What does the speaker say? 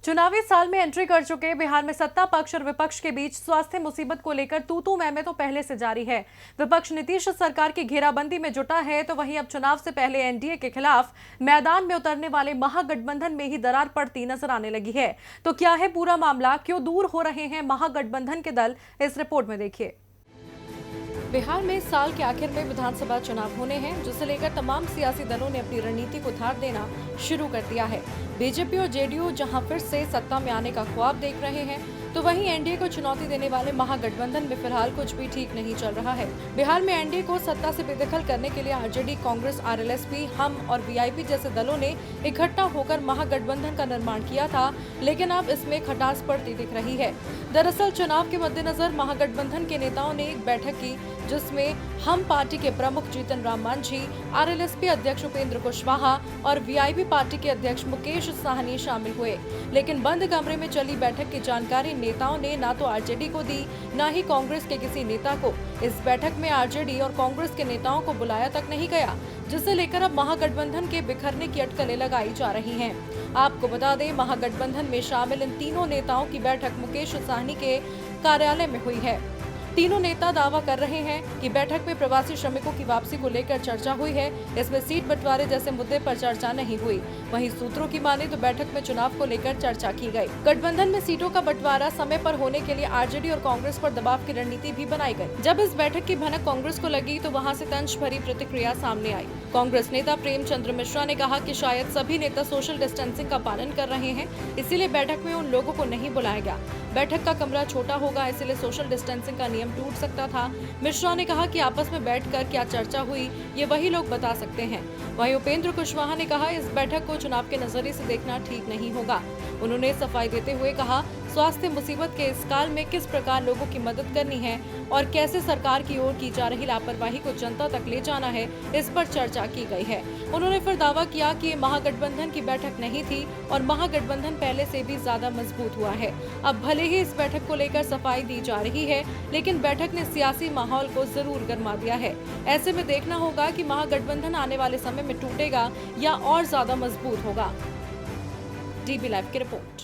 चुनावी साल में एंट्री कर चुके बिहार में सत्ता पक्ष और विपक्ष के बीच स्वास्थ्य मुसीबत को लेकर तू मैं तो पहले से जारी है। विपक्ष नीतीश सरकार की घेराबंदी में जुटा है, तो वहीं अब चुनाव से पहले एनडीए के खिलाफ मैदान में उतरने वाले महागठबंधन में ही दरार पड़ती नजर आने लगी है। तो क्या है पूरा मामला, क्यों दूर हो रहे हैं महागठबंधन के दल, इस रिपोर्ट में देखिए। बिहार में साल के आखिर में विधानसभा चुनाव होने हैं, जिसे लेकर तमाम सियासी दलों ने अपनी रणनीति को धार देना शुरू कर दिया है। बीजेपी और जेडीयू जहां फिर से सत्ता में आने का ख्वाब देख रहे हैं, तो वहीं एनडीए को चुनौती देने वाले महागठबंधन में फिलहाल कुछ भी ठीक नहीं चल रहा है। बिहार में एनडीए को सत्ता से बेदखल करने के लिए आरजेडी, कांग्रेस, आरएलएसपी, हम और वीआईपी जैसे दलों ने इकट्ठा होकर महागठबंधन का निर्माण किया था, लेकिन अब इसमें खटास पड़ती दिख रही है। दरअसल चुनाव के मद्देनजर महागठबंधन के नेताओं ने एक बैठक की, जिसमें हम पार्टी के प्रमुख जीतन राम मांझी, आरएलएसपी अध्यक्ष उपेंद्र कुशवाहा और वीआईपी पार्टी के अध्यक्ष मुकेश साहनी शामिल हुए। लेकिन बंद कमरे में चली बैठक की जानकारी नेताओं ने ना तो आरजेडी को दी, ना ही कांग्रेस के किसी नेता को। इस बैठक में आरजेडी और कांग्रेस के नेताओं को बुलाया तक नहीं गया, जिसे लेकर अब महागठबंधन के बिखरने की अटकलें लगाई जा रही हैं। आपको बता दें, महागठबंधन में शामिल इन तीनों नेताओं की बैठक मुकेश साहनी के कार्यालय में हुई है। तीनों नेता दावा कर रहे हैं कि बैठक में प्रवासी श्रमिकों की वापसी को लेकर चर्चा हुई है। इसमें सीट बंटवारे जैसे मुद्दे पर चर्चा नहीं हुई। वहीं सूत्रों की माने तो बैठक में चुनाव को लेकर चर्चा की गई। गठबंधन में सीटों का बंटवारा समय पर होने के लिए आरजेडी और कांग्रेस पर दबाव की रणनीति भी बनाई गई। जब इस बैठक की भनक कांग्रेस को लगी, तो वहाँ से तंज भरी प्रतिक्रिया सामने आई। कांग्रेस नेता प्रेमचंद्र मिश्रा ने कहा कि शायद सभी नेता सोशल डिस्टेंसिंग का पालन कर रहे हैं, इसीलिए बैठक में उन लोगों को नहीं बुलाया गया। बैठक का कमरा छोटा होगा, इसलिए सोशल डिस्टेंसिंग का नियम टूट सकता था। मिश्रा ने कहा कि आपस में बैठकर क्या चर्चा हुई, ये वही लोग बता सकते हैं। वहीं उपेंद्र कुशवाहा ने कहा, इस बैठक को चुनाव के नजरिए से देखना ठीक नहीं होगा। उन्होंने सफाई देते हुए कहा, स्वास्थ्य मुसीबत के इस काल में किस प्रकार लोगों की मदद करनी है और कैसे सरकार की ओर की जा रही लापरवाही को जनता तक ले जाना है, इस पर चर्चा की गई है। उन्होंने फिर दावा किया कि ये महागठबंधन की बैठक नहीं थी और महागठबंधन पहले से भी ज्यादा मजबूत हुआ है। अब भले ही इस बैठक को लेकर सफाई दी जा रही है, लेकिन बैठक ने सियासी माहौल को जरूर गरमा दिया है। ऐसे में देखना होगा कि महागठबंधन आने वाले समय में टूटेगा या और ज्यादा मजबूत होगा। डीबी लाइव की रिपोर्ट।